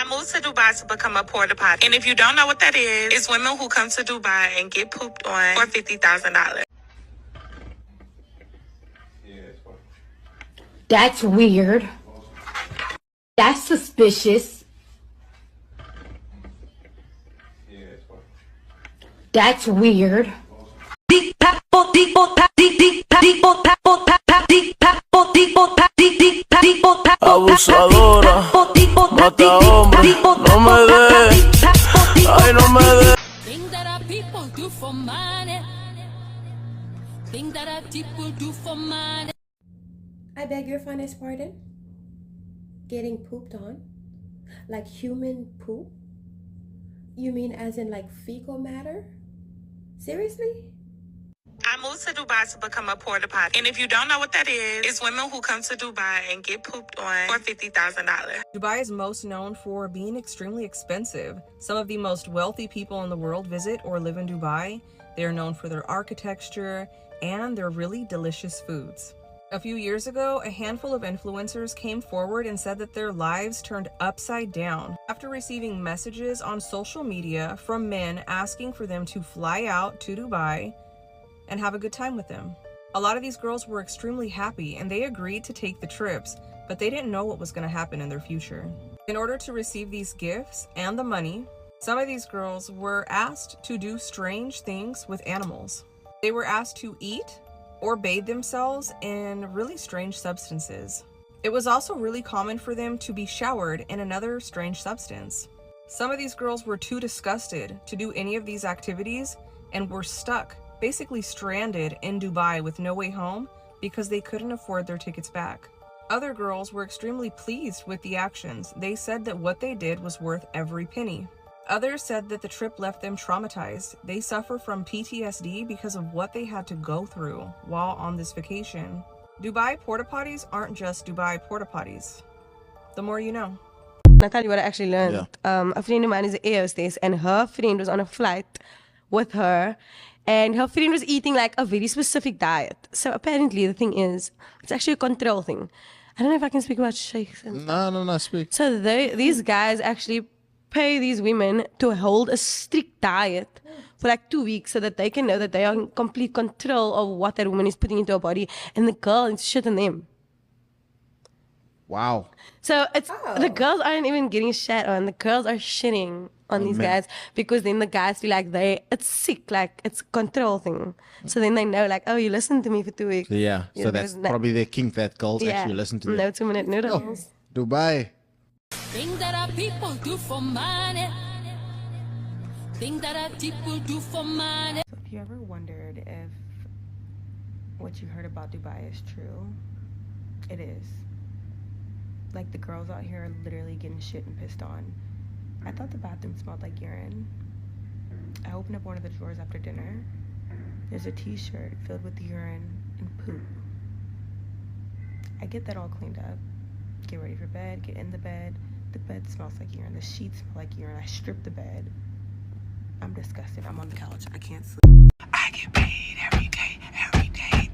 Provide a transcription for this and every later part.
I moved to Dubai to become a porta potty. And if you don't know what that is, it's women who come to Dubai and get pooped on for $50,000. That's weird. That's suspicious. That's weird. Abusadora, mata hombre, no me de, ay no me de. Things that our people do for money. Things that our people do for money. I beg your finest pardon? Getting pooped on? Like human poop? You mean as in like fecal matter? Seriously? I moved to Dubai to become a porta potty. And if you don't know what that is, it's women who come to Dubai and get pooped on for $50,000. Dubai is most known for being extremely expensive. Some of the most wealthy people in the world visit or live in Dubai. They are known for their architecture and their really delicious foods. A few years ago, a handful of influencers came forward and said that their lives turned upside down after receiving messages on social media from men asking for them to fly out to Dubai and have a good time with them. A lot of these girls were extremely happy and they agreed to take the trips, but they didn't know what was going to happen in their future. In order to receive these gifts and the money, some of these girls were asked to do strange things with animals. They were asked to eat or bathe themselves in really strange substances. It was also really common for them to be showered in another strange substance. Some of these girls were too disgusted to do any of these activities and were stuck, basically stranded in Dubai with no way home because they couldn't afford their tickets back. Other girls were extremely pleased with the actions. They said that what they did was worth every penny. Others said that the trip left them traumatized. They suffer from PTSD because of what they had to go through while on this vacation. Dubai porta potties aren't just Dubai porta potties. The more you know. I'll tell you what I actually learned. Yeah. A friend of mine is an air hostess and her friend was on a flight with her and her friend was eating like a very specific diet. So apparently the thing is, it's actually a control thing. I don't know if I can speak about sheikhs. No, speak. So these guys actually pay these women to hold a strict diet for like 2 weeks so that they can know that they are in complete control of what that woman is putting into her body and the girl is shit on them. Wow. So it's the girls aren't even getting shat on, the girls are shitting on these guys because then the guys feel like it's sick, like it's a control thing. So then they know like, oh, you listened to me for 2 weeks. Yeah, so that's probably their kink that girls actually listen to them. No 2-minute noodles. Oh, Dubai. Things that our people do for money. Things that our people do for money. So if you ever wondered if what you heard about Dubai is true, it is. Like the girls out here are literally getting shit and pissed on. I thought the bathroom smelled like urine. I opened up one of the drawers after dinner. There's a t-shirt filled with urine and poop. I get that all cleaned up. Get ready for bed, get in the bed. The bed smells like urine. The sheets smell like urine. I strip the bed. I'm disgusted. I'm on the couch. I can't sleep. I get paid every day, every day.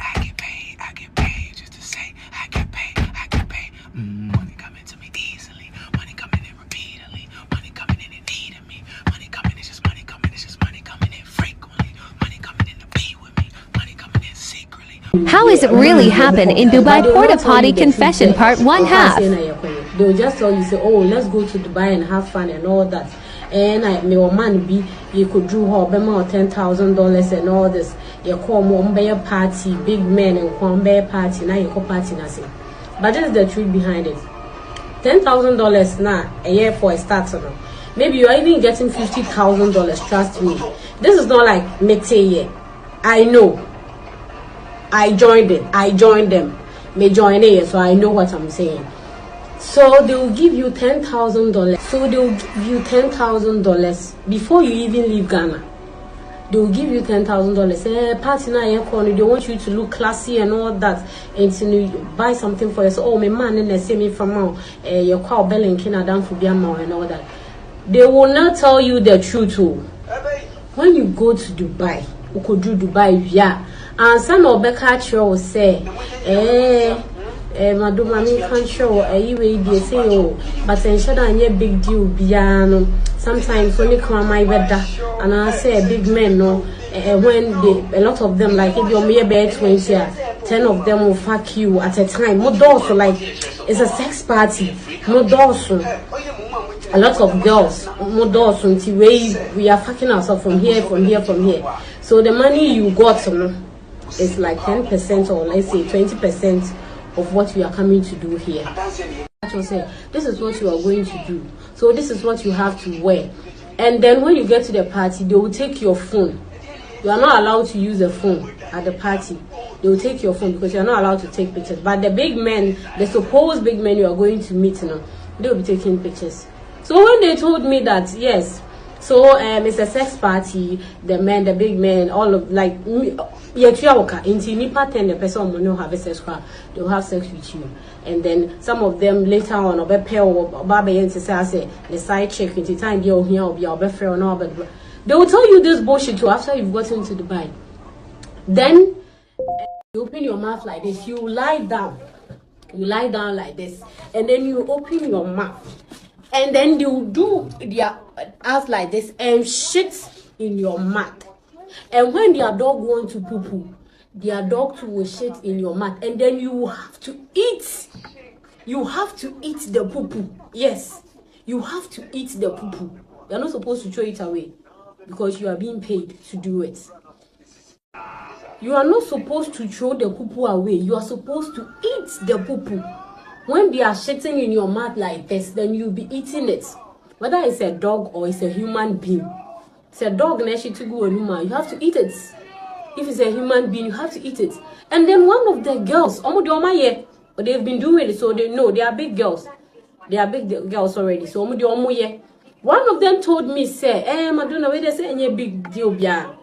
I get paid just to say I get paid, I get paid. Money coming to me easily. Money coming in repeatedly. Money coming in and needing me. Money coming in, just money coming. It's just money coming in frequently. Money coming in to be with me. Money coming in secretly. How is it really happen in Dubai Porta Potty Confession Part 1 half? They'll just tell you, say, oh, let's go to Dubai and have fun and all that. And my man be, you could do $10,000 and all this. You call one party, big men, and one party, now you call party nothing. But this is the truth behind it. $10,000 now, a year for a start. Maybe you are even getting $50,000, trust me. This is not like Mete. I know. I joined them. May join it, so I know what I'm saying. So they will give you $10,000. So they will give you $10,000 before you even leave Ghana. They will give you $10,000. Party now, they want you to look classy and all that, and to buy something for yourself. Oh, my man, and they say me from now, your cow belly and Canada for and all that. They will not tell you the truth. When you go to Dubai, you could do Dubai, yeah. And some of the culture will say, madam I can't show way they say oh but ensure that any big deal biano sometimes when you come my better and I say big men no when they a lot of them like if you're mere bed 20 10 of them will fuck you at a time more also like it's a sex party more also a lot of girls more also until we are fucking ourselves from here so the money you got is like 10% or let's say 20% of what we are coming to do here. This is what you are going to do. So this is what you have to wear. And then when you get to the party, they will take your phone. You are not allowed to use a phone at the party. They will take your phone because you are not allowed to take pictures. But the big men, the supposed big men you are going to meet now, they will be taking pictures. So when they told me that, yes, so it's a sex party, the men, the big men, all of like into nipa 10 the person will not have a sex crowd, they will have sex with you. And then some of them later on or pair or baby and say the side check into time they will be or no, but they will tell you this bullshit too after you've gotten to Dubai. Then you open your mouth like this, you lie down like this, and then you open your mouth. And then you do their ass like this and shit in your mouth. And when their dog wants to poo poo, their dog too will shit in your mouth. And then you have to eat. You have to eat the poo poo. Yes, you have to eat the poo poo. You're not supposed to throw it away because you are being paid to do it. You are not supposed to throw the poo poo away. You are supposed to eat the poo poo. When they are shitting in your mouth like this, then you'll be eating it. Whether it's a dog or it's a human being. It's a dog, you have to eat it. If it's a human being, you have to eat it. And then one of the girls, they've been doing it, so they know they are big girls. They are big girls already. So one of them told me, say, Madonna, where they say any big deal, yeah.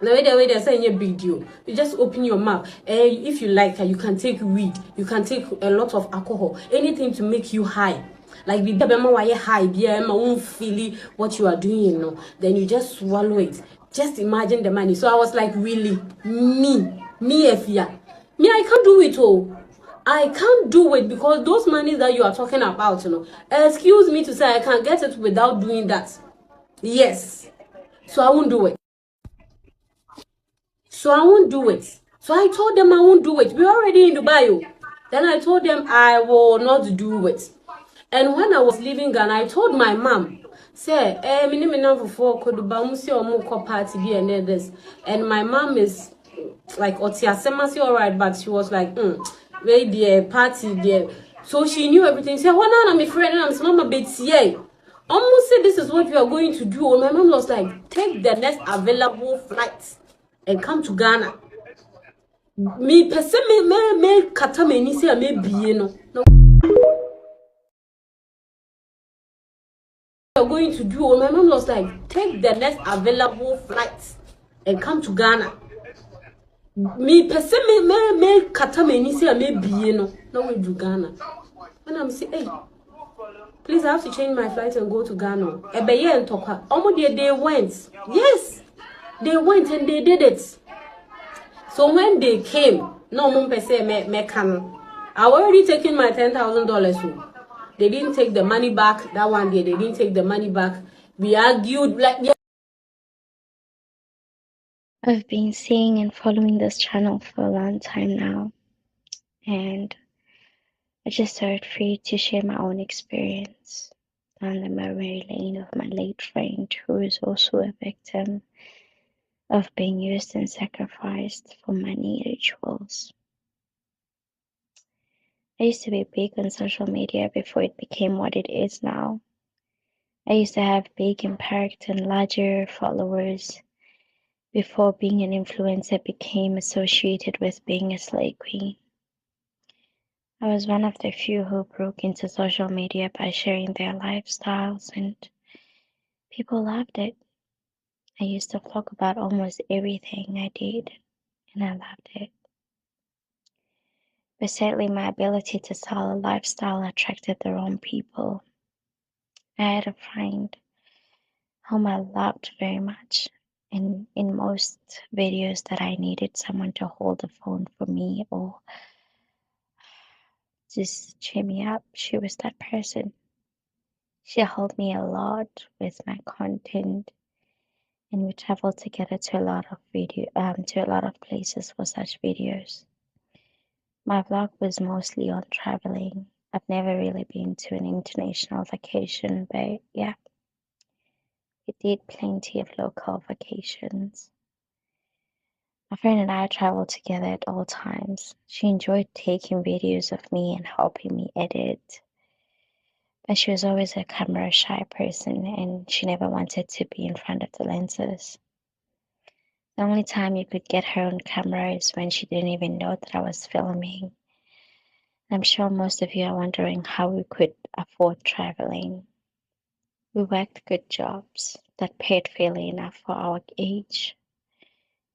Now way they're saying a big deal. You just open your mouth. If you like, you can take weed. You can take a lot of alcohol. Anything to make you high. Like be high, be feel what you are doing, you know. Then you just swallow it. Just imagine the money. So I was like, really, me, Efia. Me, I can't do it all. I can't do it because those money that you are talking about, you know. Excuse me to say I can't get it without doing that. Yes. So I won't do it. So I won't do it. So I told them I won't do it. We're already in Dubai. Then I told them I will not do it. And when I was leaving Ghana, I told my mom, say, party be and this. And my mom is like, alright, but she was like, wait the party there. So she knew everything. She said, I'm a friend, and I'm mama Betty. Almost said this is what we are going to do. And my mom was like, take the next available flight and come to Ghana. Me person me kata me ni say me bie no. You're going to do. My mom was like, take the next available flight and come to Ghana. Me person me kata me ni say me bie no. Now we do Ghana. When I'm say, hey, please I have to change my flight and go to Ghana. Ebeye and Toka. Almost they went. Yes. They went and they did it. So when they came, no mum per se me can. I already taken my $10,000. They didn't take the money back. That one day they didn't take the money back. We argued like yeah. I've been seeing and following this channel for a long time now, and I just started free to share my own experience down the memory lane of my late friend who is also a victim of being used and sacrificed for money rituals. I used to be big on social media before it became what it is now. I used to have big impact and larger followers before being an influencer became associated with being a slay queen. I was one of the few who broke into social media by sharing their lifestyles, and people loved it. I used to vlog about almost everything I did, and I loved it. But sadly, my ability to sell a lifestyle attracted the wrong people. I had a friend whom I loved very much, and in most videos that I needed someone to hold the phone for me or just cheer me up. She was that person. She helped me a lot with my content, and we traveled together to a lot of places for such videos. My vlog was mostly on traveling. I've never really been to an international vacation, but yeah, we did plenty of local vacations. My friend and I traveled together at all times. She enjoyed taking videos of me and helping me edit. But she was always a camera shy person and she never wanted to be in front of the lenses. The only time you could get her on camera is when she didn't even know that I was filming. I'm sure most of you are wondering how we could afford traveling. We worked good jobs that paid fairly enough for our age.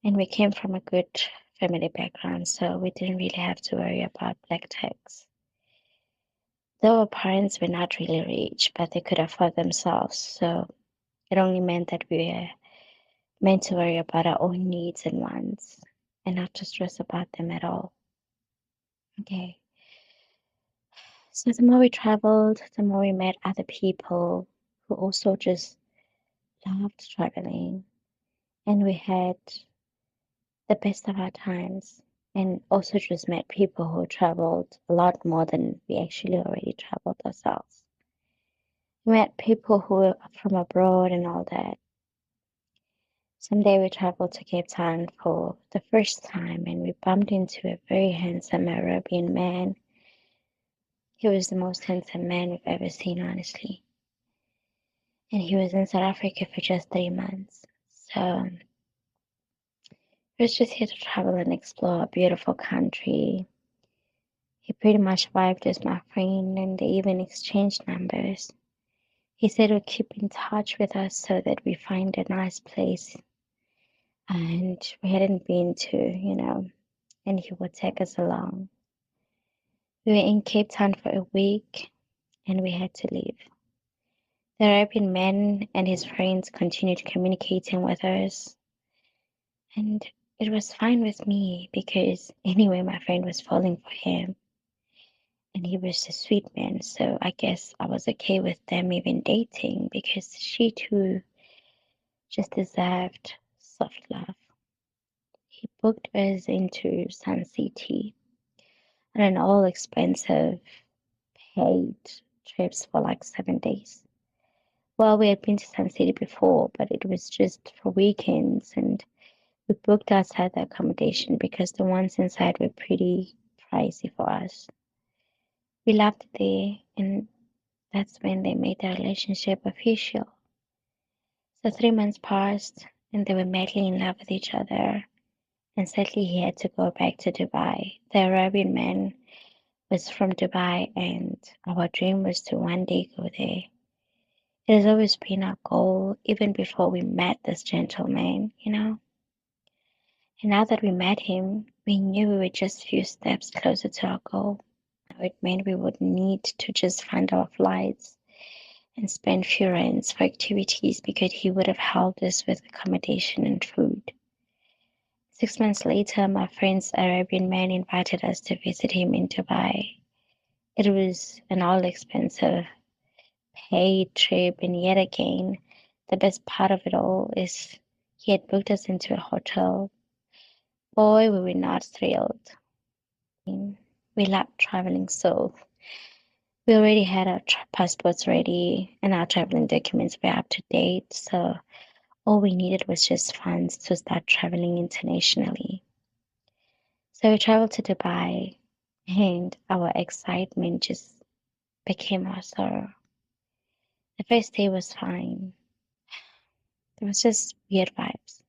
And we came from a good family background, so we didn't really have to worry about black tax. Though our parents were not really rich, but they could afford themselves, so it only meant that we were meant to worry about our own needs and wants, and not to stress about them at all. Okay. So the more we traveled, the more we met other people who also just loved traveling, and we had the best of our times, and also just met people who traveled a lot more than we actually already traveled ourselves. We met people who were from abroad and all that. Someday we traveled to Cape Town for the first time and we bumped into a very handsome Arabian man. He was the most handsome man we've ever seen, honestly. And he was in South Africa for just 3 months. So he was just here to travel and explore a beautiful country. He pretty much vibed as my friend and they even exchanged numbers. He said he'd keep in touch with us so that we find a nice place and we hadn't been to, and he would take us along. We were in Cape Town for a week and we had to leave. The Arabian man and his friends continued communicating with us, and it was fine with me because anyway my friend was falling for him and he was a sweet man, so I guess I was okay with them even dating because she too just deserved soft love. He booked us into Sun City on an all expensive paid trips for like 7 days. Well, we had been to Sun City before, but it was just for weekends and we booked outside the accommodation because the ones inside were pretty pricey for us. We loved it there, and that's when they made the relationship official. So 3 months passed and they were madly in love with each other, and sadly he had to go back to Dubai. The Arabian man was from Dubai and our dream was to one day go there. It has always been our goal, even before we met this gentleman, And now that we met him, we knew we were just a few steps closer to our goal. It meant we would need to just fund our flights and spend few rands for activities because he would have helped us with accommodation and food. 6 months later, my friend's Arabian man invited us to visit him in Dubai. It was an all-expensive paid trip, and yet again, the best part of it all is he had booked us into a hotel. Boy, we were not thrilled. We loved traveling, so we already had our passports ready and our traveling documents were up to date, so all we needed was just funds to start traveling internationally. So we traveled to Dubai and our excitement just became our sorrow. The first day was fine. There was just weird vibes.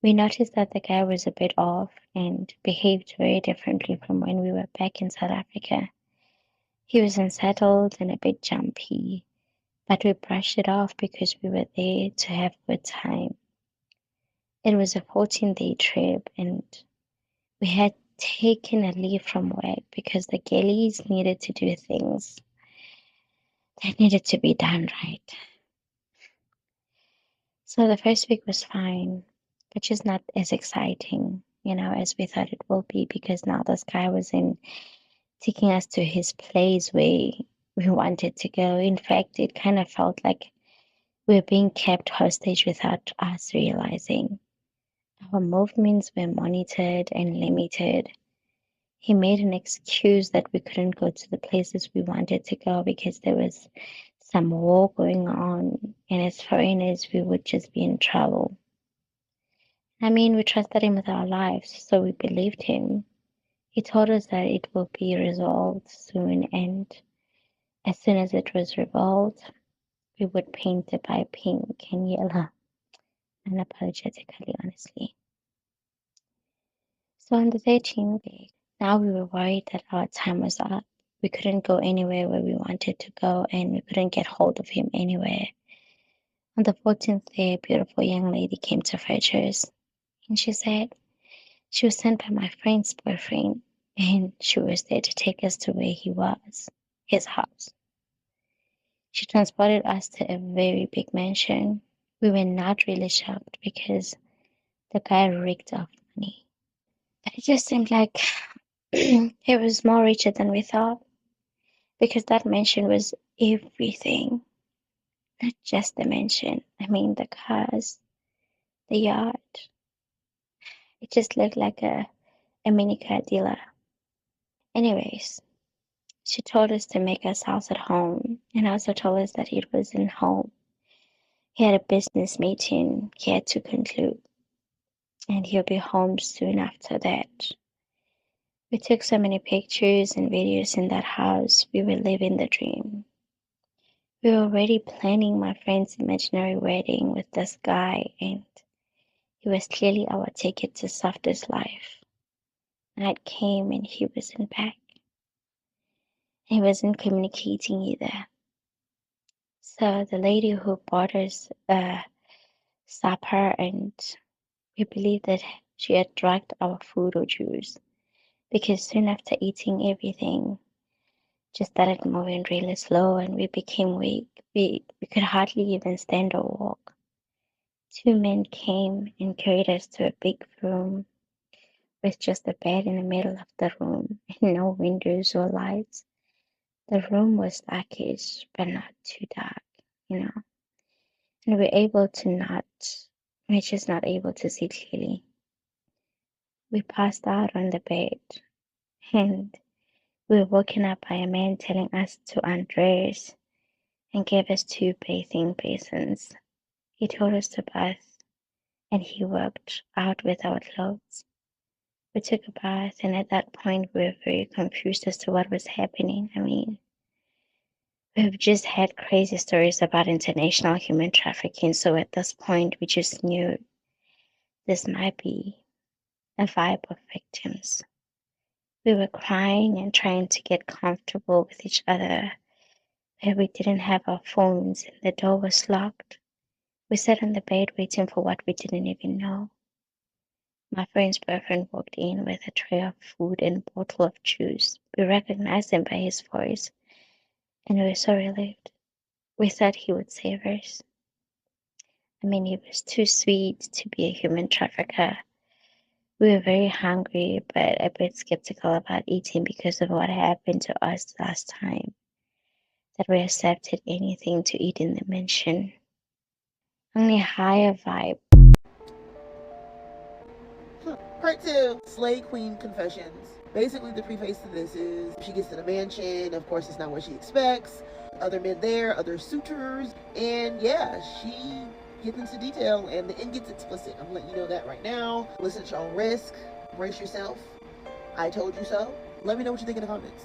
We noticed that the guy was a bit off and behaved very differently from when we were back in South Africa. He was unsettled and a bit jumpy, but we brushed it off because we were there to have a good time. It was a 14-day trip and we had taken a leave from work because the girlies needed to do things that needed to be done right. So the first week was fine, but just not as exciting, as we thought it will be because now this guy was in taking us to his place where we wanted to go. In fact, it kind of felt like we were being kept hostage without us realizing. Our movements were monitored and limited. He made an excuse that we couldn't go to the places we wanted to go because there was some war going on, and as foreigners, we would just be in trouble. I mean, we trusted him with our lives, so we believed him. He told us that it will be resolved soon, and as soon as it was resolved, we would paint it by pink and yellow, unapologetically, honestly. So on the 13th day, now we were worried that our time was up. We couldn't go anywhere where we wanted to go, and we couldn't get hold of him anywhere. On the 14th day, a beautiful young lady came to fetch us, and she said she was sent by my friend's boyfriend, and she was there to take us to where he was, his house. She transported us to a very big mansion. We were not really shocked because the guy reeked of money. But it just seemed like he was more richer than we thought, because that mansion was everything. Not just the mansion. I mean, the cars, the yacht. It just looked like a mini car dealer. Anyways, she told us to make us house at home, and also told us that it wasn't home. He had a business meeting he had to conclude, and he'll be home soon after that. We took so many pictures and videos in that house. We were living the dream. We were already planning my friend's imaginary wedding with this guy, and he was clearly our ticket to softest life. Night came and he wasn't back. He wasn't communicating either. So the lady who bought us supper, and we believed that she had drugged our food or juice, because soon after eating everything just started moving really slow and we became weak. We could hardly even stand or walk. Two men came and carried us to a big room with just a bed in the middle of the room and no windows or lights. The room was darkish, but not too dark, And we're just not able to see clearly. We passed out on the bed, and we were woken up by a man telling us to undress and gave us 2 bathing basins. He told us to bath, and he worked out with our clothes. We took a bath, and at that point we were very confused as to what was happening. I mean, we've just had crazy stories about international human trafficking, so at this point we just knew this might be a vibe of victims. We were crying and trying to get comfortable with each other, but we didn't have our phones and the door was locked. We sat on the bed waiting for what we didn't even know. My friend's boyfriend walked in with a tray of food and a bottle of juice. We recognized him by his voice, and we were so relieved. We thought he would save us. I mean, he was too sweet to be a human trafficker. We were very hungry, but a bit skeptical about eating because of what happened to us last time, that we accepted anything to eat in the mansion. Only a higher vibe. Part 2, Slay Queen Confessions. Basically, the preface to this is she gets to the mansion. Of course, it's not what she expects. Other men there, other suitors, and yeah, she gets into detail, and the end gets explicit. I'm letting you know that right now. Listen at your own risk. Brace yourself. I told you so. Let me know what you think in the comments.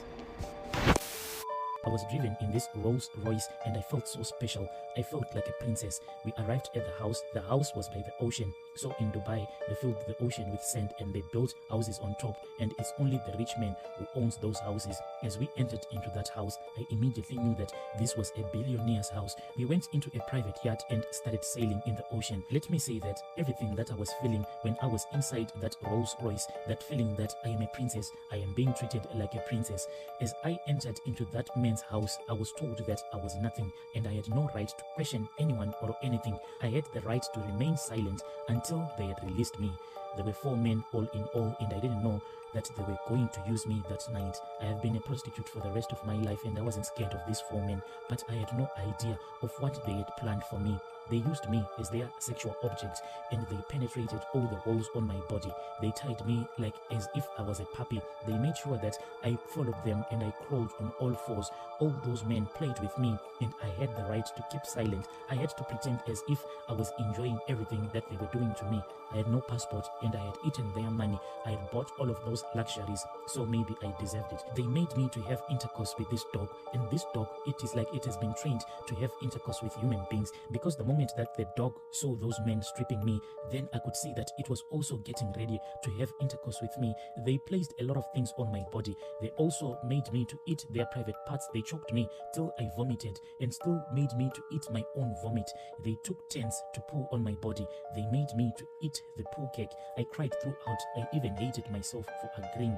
I was driven in this Rolls Royce and I felt so special. I felt like a princess. We arrived at the house. The house was by the ocean. So in Dubai, they filled the ocean with sand and they built houses on top, and it's only the rich man who owns those houses. As we entered into that house, I immediately knew that this was a billionaire's house. We went into a private yacht and started sailing in the ocean. Let me say that everything that I was feeling when I was inside that Rolls Royce, that feeling that I am a princess, I am being treated like a princess. As I entered into that man's house, I was told that I was nothing and I had no right to question anyone or anything. I had the right to remain silent until they had released me. There were 4 men all in all, and I didn't know that they were going to use me that night. I have been a prostitute for the rest of my life, and I wasn't scared of these 4 men, but I had no idea of what they had planned for me. They used me as their sexual object, and they penetrated all the holes on my body. They tied me like as if I was a puppy. They made sure that I followed them and I crawled on all fours. All those men played with me, and I had the right to keep silent. I had to pretend as if I was enjoying everything that they were doing to me. I had no passport, and I had eaten their money. I had bought all of those luxuries, so maybe I deserved it. They made me to have intercourse with this dog, and this dog, it is like it has been trained to have intercourse with human beings, because the moment that the dog saw those men stripping me, then I could see that it was also getting ready to have intercourse with me. They placed a lot of things on my body. They also made me to eat their private parts. They choked me till I vomited, and still made me to eat my own vomit. They took turns to poo on my body. They made me to eat the poo cake. I cried throughout. I even hated myself for agreeing.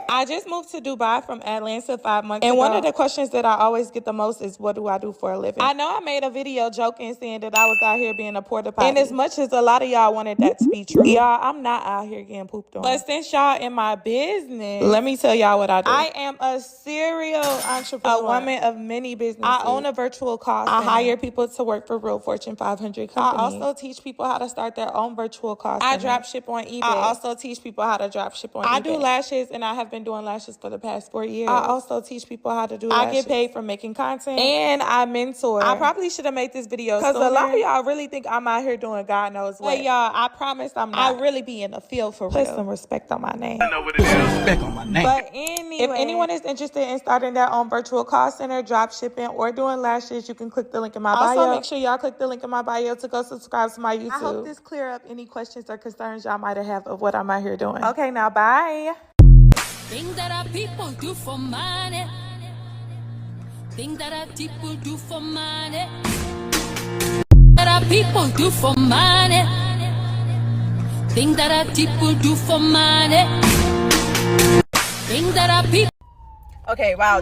I just moved to Dubai from Atlanta 5 months ago. And one of the questions that I always get the most is, what do I do for a living? I know I made a video joking saying that I was out here being a porta potty. And as much as a lot of y'all wanted that to be true, y'all, I'm not out here getting pooped on. But since y'all in my business, let me tell y'all what I do. I am a serial entrepreneur, a woman of many businesses. I own a virtual call center. I hire people to work for real Fortune 500 companies. I also teach people how to start their own virtual call center. I drop ship on eBay. I also teach people how to drop ship on eBay. I do lashes, and I have been doing lashes for the past 4 years. I also teach people how to do lashes. I get paid for making content, and I mentor. I probably should have made this video because a lot of y'all really think I'm out here doing God knows what. But y'all, I promise I'm not. I really be in the field for real. Put some respect on my name. I know what it is. Respect on my name. But anyway, if anyone is interested in starting their own virtual call center, drop shipping, or doing lashes, you can click the link in my bio. Also, make sure y'all click the link in my bio to go subscribe to my YouTube. I hope this clear up any questions or concerns y'all might have of what I'm out here doing. Okay, now bye. Things that our people do for money. Things that our people do for money. That our people do for money. Things that our people do for money. Things that our people. Okay, wow.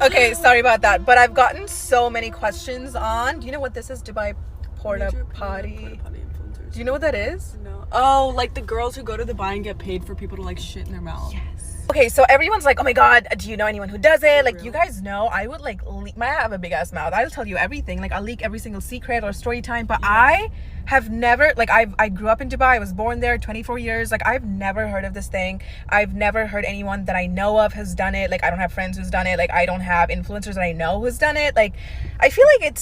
Okay, sorry about that, but I've gotten so many questions on. Do you know what this is? Dubai porta potty. Do you know what that is? No. Oh, like the girls who go to Dubai and get paid for people to like shit in their mouth. Yes. Okay, so everyone's like, oh my god, do you know anyone who does it? Like, you guys know, I would like leak. I have a big ass mouth. I'll tell you everything. Like, I'll leak every single secret or story time. But I have never, like, I grew up in Dubai. I was born there, 24 years. Like, I've never heard of this thing. I've never heard anyone that I know of has done it. Like, I don't have friends who's done it. Like, I don't have influencers that I know who's done it. Like, I feel like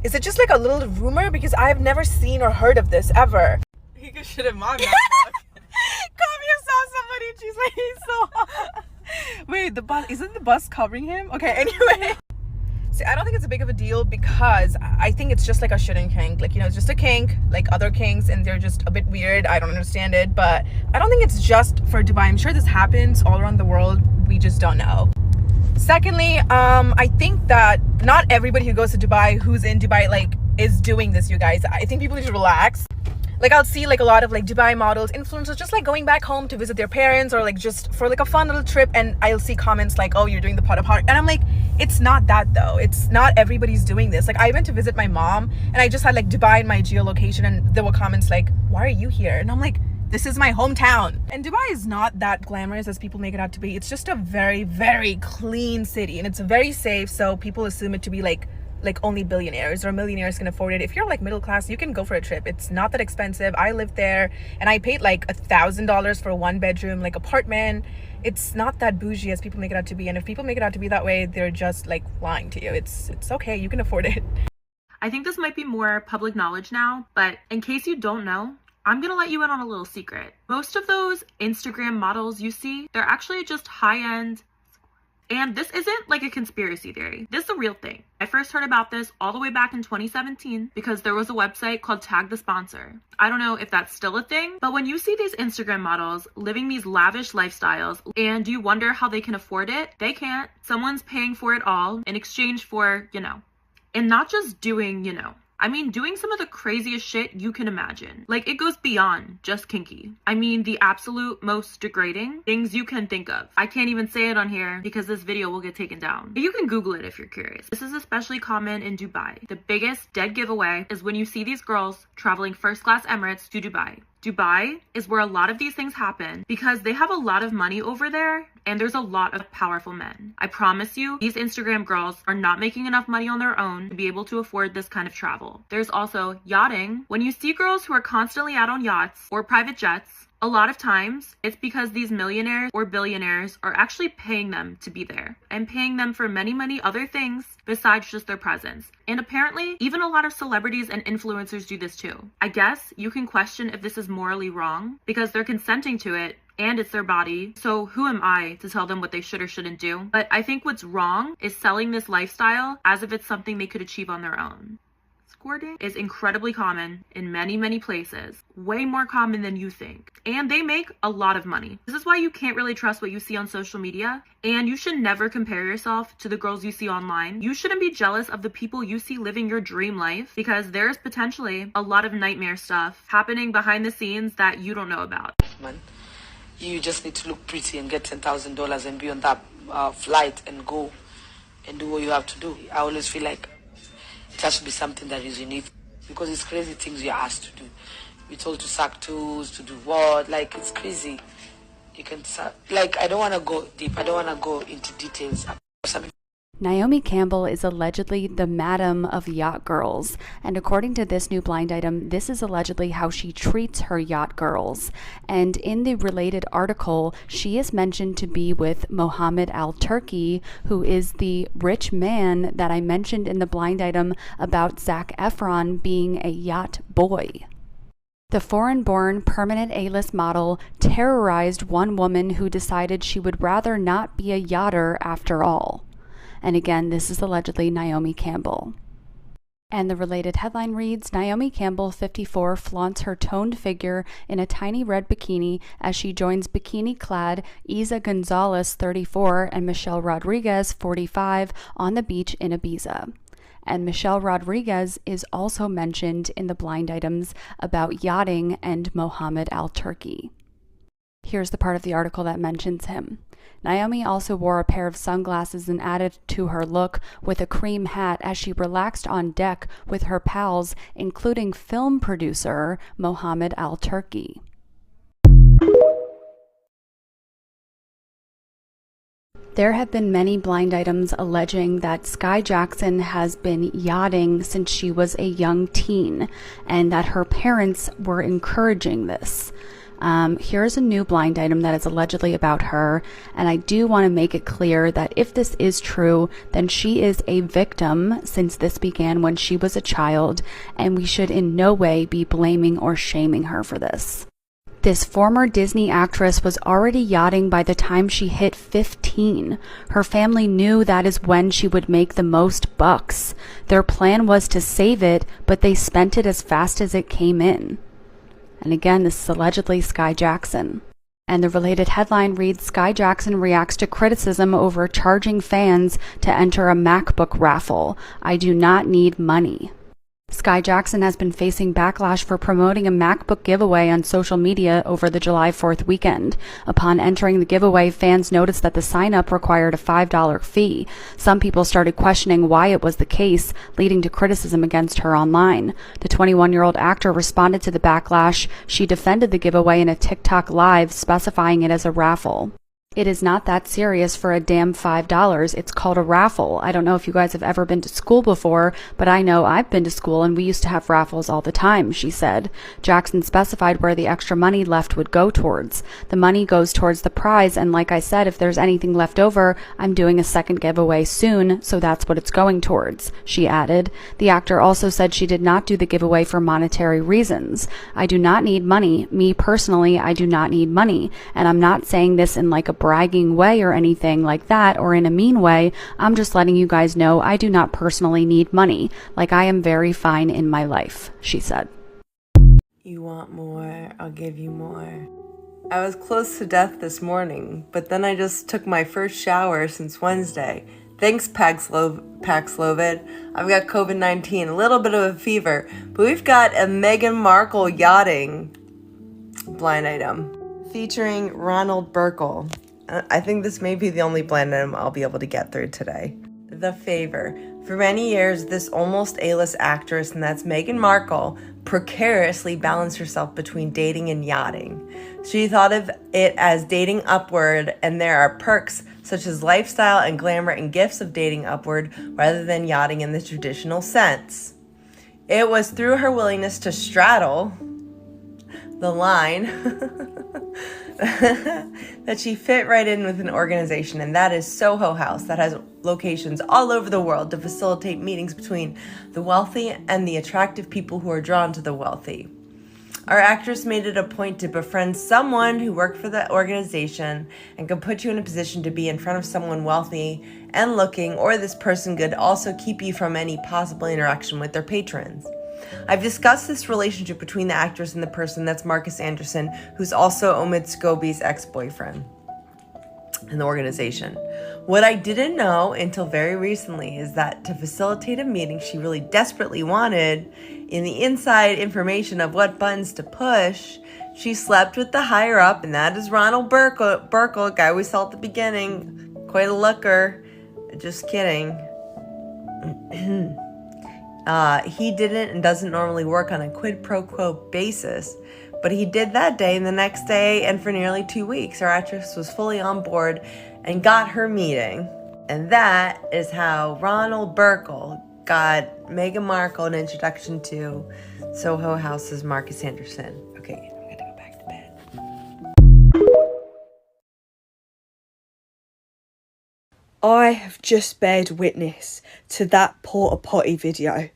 is it just like a little rumor? Because I've never seen or heard of this ever. He could shit in my mouth. Come, you saw somebody and she's like, he's so hot. Wait, the bus, isn't the bus covering him? Okay, anyway. See, I don't think it's a big of a deal because I think it's just like a shitting kink. Like, you know, it's just a kink like other kinks, and they're just a bit weird. I don't understand it, but I don't think it's just for Dubai. I'm sure this happens all around the world. We just don't know. Secondly, I think that not everybody who goes to Dubai, who's in Dubai, like, is doing this, you guys. I think people need to relax. Like, I'll see like a lot of like Dubai models, influencers just like going back home to visit their parents or like just for like a fun little trip, and I'll see comments like, oh, you're doing the porta potty, and I'm like, it's not that though. It's not everybody's doing this. Like, I went to visit my mom and I just had like Dubai in my geolocation, and there were comments like, why are you here? And I'm like, this is my hometown. And Dubai is not that glamorous as people make it out to be. It's just a very, very clean city, and it's very safe, so people assume it to be like only billionaires or millionaires can afford it. If you're like middle class, you can go for a trip. It's not that expensive. I lived there and I paid like $1,000 for a 1-bedroom like apartment. It's not that bougie as people make it out to be, and if people make it out to be that way, they're just like lying to you. It's okay, you can afford it. I think this might be more public knowledge now, but in case you don't know, I'm gonna let you in on a little secret. Most of those Instagram models you see, they're actually just high-end. And this isn't like a conspiracy theory. This is a real thing. I first heard about this all the way back in 2017 because there was a website called Tag the Sponsor. I don't know if that's still a thing, but when you see these Instagram models living these lavish lifestyles and you wonder how they can afford it, they can't. Someone's paying for it all in exchange for, you know, and not just doing, you know, I mean, doing some of the craziest shit you can imagine. Like, it goes beyond just kinky. I mean, the absolute most degrading things you can think of. I can't even say it on here because this video will get taken down. But you can Google it if you're curious. This is especially common in Dubai. The biggest dead giveaway is when you see these girls traveling first class Emirates to Dubai. Dubai is where a lot of these things happen because they have a lot of money over there and there's a lot of powerful men. I promise you, these Instagram girls are not making enough money on their own to be able to afford this kind of travel. There's also yachting. When you see girls who are constantly out on yachts or private jets, a lot of times, it's because these millionaires or billionaires are actually paying them to be there and paying them for many, many other things besides just their presence. And apparently, even a lot of celebrities and influencers do this too. I guess you can question if this is morally wrong because they're consenting to it and it's their body. So who am I to tell them what they should or shouldn't do? But I think what's wrong is selling this lifestyle as if it's something they could achieve on their own. Escorting is incredibly common in many, many places, way more common than you think. And they make a lot of money. This is why you can't really trust what you see on social media. And you should never compare yourself to the girls you see online. You shouldn't be jealous of the people you see living your dream life because there's potentially a lot of nightmare stuff happening behind the scenes that you don't know about. You just need to look pretty and get $10,000 and be on that flight and go and do what you have to do. I always feel like it has to be something that is unique because it's crazy things you're asked to do. You're told to suck toes, to do what, like it's crazy. You can, like I don't want to go deep, I don't want to go into details. Naomi Campbell is allegedly the madam of yacht girls, and according to this new blind item, this is allegedly how she treats her yacht girls. And in the related article, she is mentioned to be with Mohammed Al-Turki, who is the rich man that I mentioned in the blind item about Zac Efron being a yacht boy. The foreign-born permanent A-list model terrorized one woman who decided she would rather not be a yachter after all. And again, this is allegedly Naomi Campbell. And the related headline reads, Naomi Campbell, 54, flaunts her toned figure in a tiny red bikini as she joins bikini-clad Isa Gonzalez, 34, and Michelle Rodriguez, 45, on the beach in Ibiza. And Michelle Rodriguez is also mentioned in the blind items about yachting and Mohammed Al-Turki. Here's the part of the article that mentions him. Naomi also wore a pair of sunglasses and added to her look with a cream hat as she relaxed on deck with her pals, including film producer Mohammed Al-Turki. There have been many blind items alleging that Sky Jackson has been yachting since she was a young teen and that her parents were encouraging this. Here's a new blind item that is allegedly about her, and I do want to make it clear that if this is true, then she is a victim since this began when she was a child, and we should in no way be blaming or shaming her for this. This former Disney actress was already yachting by the time she hit 15. Her family knew that is when she would make the most bucks. Their plan was to save it, but they spent it as fast as it came in. And again, this is allegedly Sky Jackson. And the related headline reads, Sky Jackson reacts to criticism over charging fans to enter a MacBook raffle. I do not need money. Sky Jackson has been facing backlash for promoting a MacBook giveaway on social media over the July 4th weekend. Upon entering the giveaway, fans noticed that the sign-up required a $5 fee. Some people started questioning why it was the case, leading to criticism against her online. The 21-year-old actor responded to the backlash. She defended the giveaway in a TikTok live, specifying it as a raffle. It is not that serious for a damn $5. It's called a raffle. I don't know if you guys have ever been to school before, but I know I've been to school and we used to have raffles all the time, she said. Jackson specified where the extra money left would go towards. The money goes towards the prize, and like I said, if there's anything left over, I'm doing a second giveaway soon, so that's what it's going towards, she added. The actor also said she did not do the giveaway for monetary reasons. I do not need money. Me personally, I do not need money. And I'm not saying this in like a bragging way or anything like that or in a mean way. I'm just letting you guys know I do not personally need money. Like, I am very fine in my life, she said. You want more, I'll give you more. I was close to death this morning, but then I just took my first shower since Wednesday. Thanks, Paxlovid. I've got COVID-19, a little bit of a fever, but we've got a Meghan Markle yachting blind item featuring Ronald Burkle. I think this may be the only blind item I'll be able to get through today. The Favor. For many years, this almost A-list actress, and that's Meghan Markle, precariously balanced herself between dating and yachting. She thought of it as dating upward, and there are perks such as lifestyle and glamour and gifts of dating upward rather than yachting in the traditional sense. It was through her willingness to straddle the line that she fit right in with an organization, and that is Soho House, that has locations all over the world to facilitate meetings between the wealthy and the attractive people who are drawn to the wealthy. Our actress made it a point to befriend someone who worked for the organization and could put you in a position to be in front of someone wealthy and looking, or this person could also keep you from any possible interaction with their patrons. I've discussed this relationship between the actress and the person, that's Marcus Anderson, who's also Omid Scobie's ex-boyfriend in the organization. What I didn't know until very recently is that to facilitate a meeting she really desperately wanted, in the inside information of what buttons to push, she slept with the higher up, and that is Ronald Burkle, guy we saw at the beginning. Quite a looker. Just kidding. He didn't and doesn't normally work on a quid pro quo basis, but he did that day and the next day, and for nearly 2 weeks. Our actress was fully on board and got her meeting. And that is how Ronald Burkle got Meghan Markle an introduction to Soho House's Marcus Anderson. Okay, I'm gonna go back to bed. I have just bared witness to that porta potty video.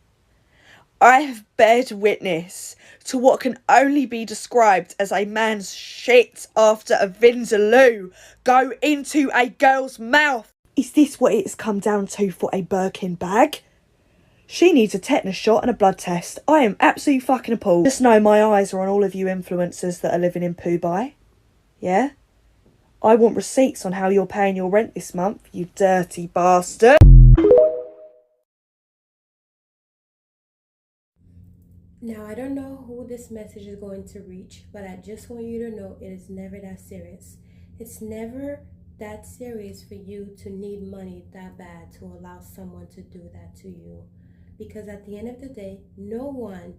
I have bared witness to what can only be described as a man's shit after a Vindaloo go into a girl's mouth. Is this what it's come down to for a Birkin bag? She needs a tetanus shot and a blood test. I am absolutely fucking appalled. Just know my eyes are on all of you influencers that are living in Dubai. Yeah? I want receipts on how you're paying your rent this month, you dirty bastard. Now, I don't know who this message is going to reach, but I just want you to know it is never that serious. It's never that serious for you to need money that bad to allow someone to do that to you. Because at the end of the day, no one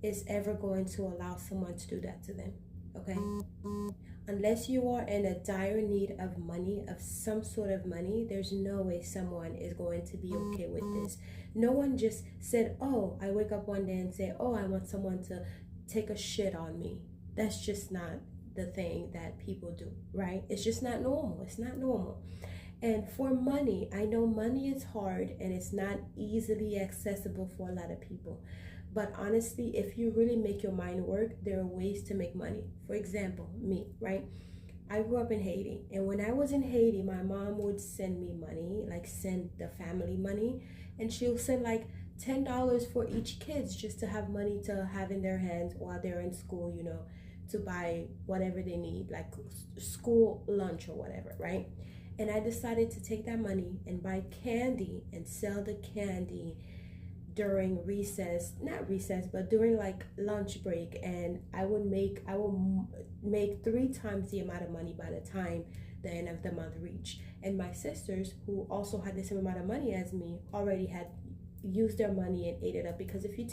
is ever going to allow someone to do that to them, okay? Unless you are in a dire need of money, of some sort of money, there's no way someone is going to be okay with this. No one just said, oh, I wake up one day and say, oh, I want someone to take a shit on me. That's just not the thing that people do, right? It's just not normal. It's not normal. And for money, I know money is hard and it's not easily accessible for a lot of people. But honestly, if you really make your mind work, there are ways to make money. For example, me, right? I grew up in Haiti. And when I was in Haiti, my mom would send me money, like send the family money. And she'll send like $10 for each kid just to have money to have in their hands while they're in school, you know, to buy whatever they need, like school lunch or whatever, right? And I decided to take that money and buy candy and sell the candy during recess, not recess, but during like lunch break, and I will make 3 times the amount of money by the time the end of the month reached. And my sisters, who also had the same amount of money as me, already had used their money and ate it up, because if you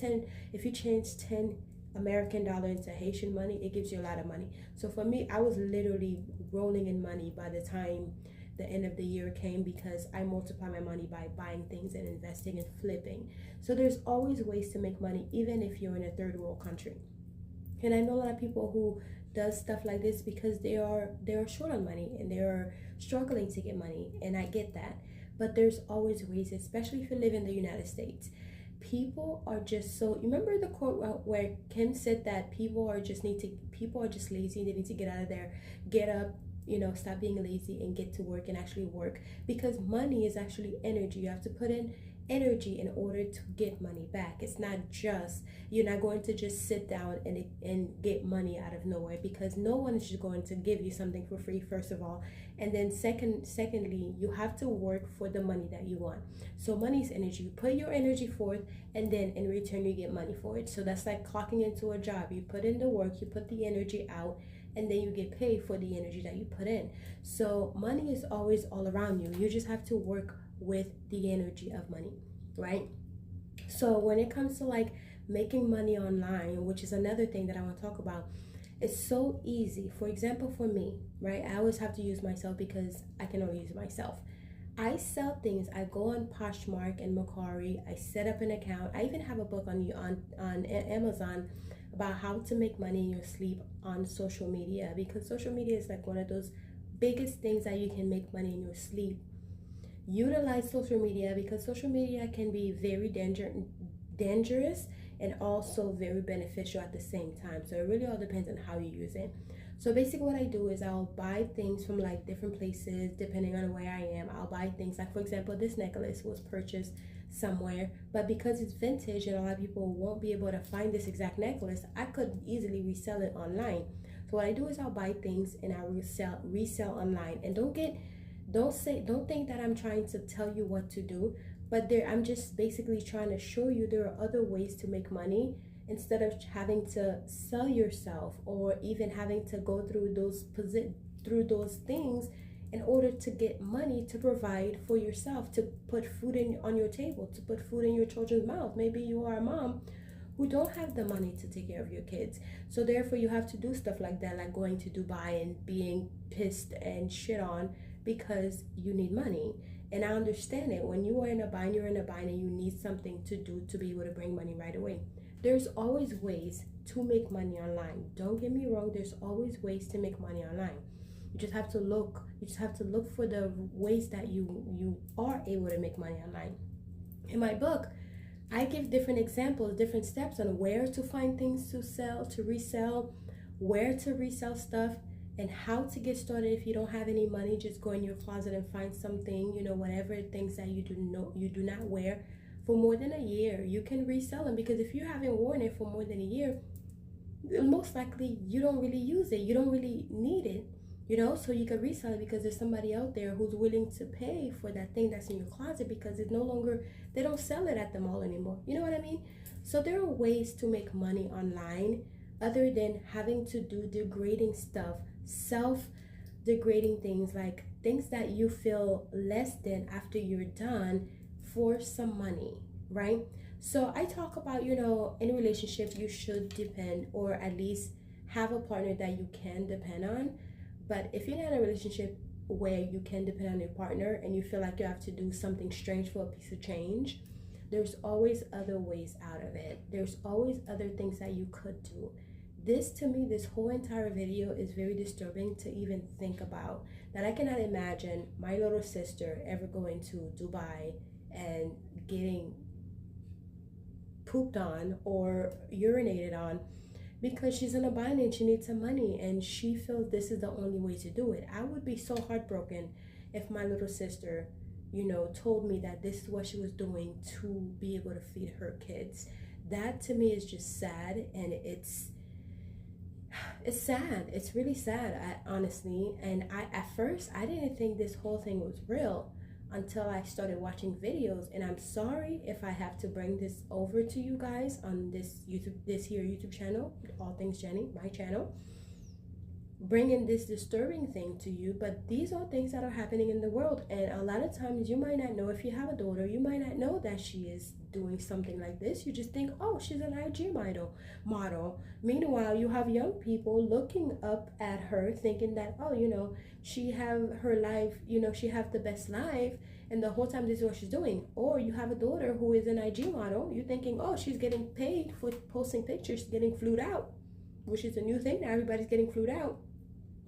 change 10 American dollar into Haitian money, it gives you a lot of money. So for me, I was literally rolling in money by the time the end of the year came, because I multiply my money by buying things and investing and flipping. So there's always ways to make money, even if you're in a third world country. And I know a lot of people who does stuff like this because they are short on money and they are struggling to get money, and I get that. But there's always ways, especially if you live in the United States. People are just so, you remember the quote where Kim said that people are just lazy, they need to get out of there, get up, you know, stop being lazy and get to work and actually work, because money is actually energy. You have to put in energy in order to get money back. It's not just, you're not going to just sit down and get money out of nowhere, because no one is just going to give you something for free, first of all. And then secondly, you have to work for the money that you want. So money is energy. You put your energy forth, and then in return you get money for it. So that's like clocking into a job. You put in the work, you put the energy out, and then you get paid for the energy that you put in. So money is always all around you. You just have to work with the energy of money. right? So when it comes to like making money online, which is another thing that I want to talk about, it's so easy. For example, for me, right, I always have to use myself because I can only use myself. I sell things. I go on Poshmark and Mercari. I set up an account. I even have a book on Amazon about how to make money in your sleep on social media, because social media is like one of those biggest things that you can make money in your sleep. Utilize social media, because social media can be very dangerous and also very beneficial at the same time. So it really all depends on how you use it. So basically what I do is I'll buy things from like different places depending on where I am. I'll buy things like, for example, this necklace was purchased somewhere, but because it's vintage and a lot of people won't be able to find this exact necklace, I could easily resell it online. So what I do is I'll buy things and I resell online. And don't think that I'm trying to tell you what to do, but I'm just basically trying to show you there are other ways to make money, instead of having to sell yourself or even having to go through those things in order to get money to provide for yourself, to put food on your table, to put food in your children's mouth. Maybe you are a mom who don't have the money to take care of your kids, so therefore you have to do stuff like that, like going to Dubai and being pissed and shit on because you need money. And I understand it. When you are in a bind, you're in a bind and you need something to do to be able to bring money right away. There's always ways to make money online. Don't get me wrong, there's always ways to make money online. You just have to look. You just have to look for the ways that you are able to make money online. In my book, I give different examples, different steps on where to find things to sell, to resell, where to resell stuff, and how to get started. If you don't have any money, just go in your closet and find something, whatever things that you do not wear for more than a year. You can resell them, because if you haven't worn it for more than a year, most likely you don't really use it. You don't really need it, so you can resell it because there's somebody out there who's willing to pay for that thing that's in your closet, because it's no longer, they don't sell it at the mall anymore. You know what I mean? So there are ways to make money online other than having to do degrading stuff, self-degrading things, like things that you feel less than after you're done for some money, right? So I talk about, in a relationship, you should depend, or at least have a partner that you can depend on. But if you're not in a relationship where you can depend on your partner and you feel like you have to do something strange for a piece of change, there's always other ways out of it. There's always other things that you could do. This, to me, this whole entire video is very disturbing to even think about. That I cannot imagine my little sister ever going to Dubai and getting pooped on or urinated on because she's in a bind and she needs some money and she feels this is the only way to do it. I would be so heartbroken if my little sister, told me that this is what she was doing to be able to feed her kids. That to me is just sad, and it's sad. It's really sad, honestly. And at first I didn't think this whole thing was real until I started watching videos. And I'm sorry if I have to bring this over to you guys on this YouTube channel, All Things Jenny, my channel, bringing this disturbing thing to you. But these are things that are happening in the world, and a lot of times you might not know. If you have a daughter, you might not know that she is doing something like this. You just think, oh, she's an IG model. Meanwhile, you have young people looking up at her thinking that, oh, she have her life, she have the best life, and the whole time this is what she's doing. Or you have a daughter who is an IG model, you're thinking, oh, she's getting paid for posting pictures, getting flued out, which is a new thing now. Everybody's getting flued out.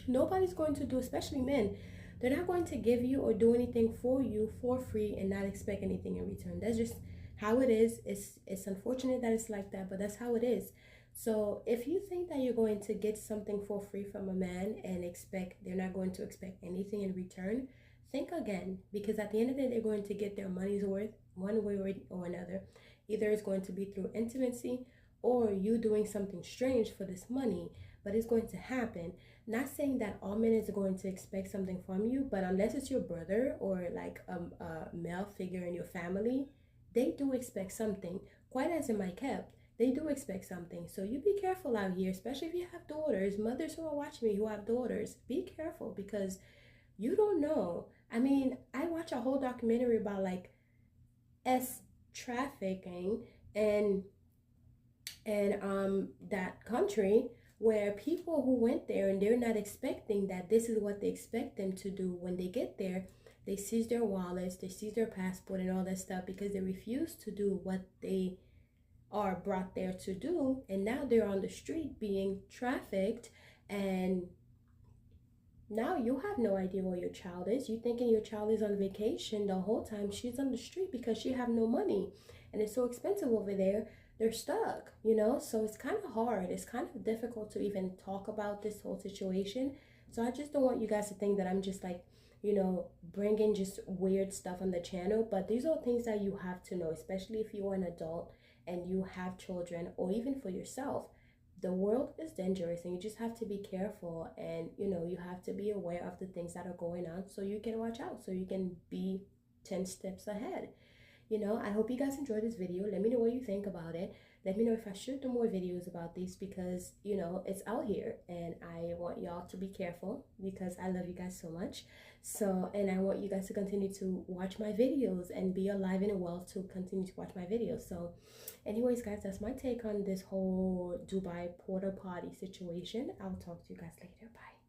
Nobody's going to do, especially men, they're not going to give you or do anything for you for free and not expect anything in return. That's just how it is. It's unfortunate that it's like that, but that's how it is. So if you think that you're going to get something for free from a man and they're not going to expect anything in return, think again, because at the end of the day, they're going to get their money's worth one way or another. Either it's going to be through intimacy or you doing something strange for this money, but it's going to happen. Not saying that all men is going to expect something from you, but unless it's your brother or like a male figure in your family, they do expect something. Quite as in my kept, they do expect something. So you be careful out here, especially if you have daughters, mothers who are watching me who have daughters. Be careful, because you don't know. I mean, I watch a whole documentary about like trafficking and that country, where people who went there and they're not expecting that this is what they expect them to do. When they get there, they seize their wallets, they seize their passport and all that stuff because they refuse to do what they are brought there to do. And now they're on the street being trafficked, and now you have no idea where your child is. You thinking your child is on vacation, the whole time she's on the street because she have no money and it's so expensive over there. They're stuck, you know. So it's kind of hard, it's kind of difficult to even talk about this whole situation. So I just don't want you guys to think that I'm just like, you know, bringing just weird stuff on the channel. But these are things that you have to know, especially if you are an adult and you have children, or even for yourself. The world is dangerous and you just have to be careful, and you know, you have to be aware of the things that are going on so you can watch out, so you can be 10 steps ahead. You know, I hope you guys enjoyed this video. Let me know what you think about it. Let me know if I should do more videos about these, because you know, it's out here and I want y'all to be careful because I love you guys so much. So, and I want you guys to continue to watch my videos and be alive and well to continue to watch my videos. So anyways guys, that's my take on this whole Dubai porta potty situation. I'll talk to you guys later. Bye.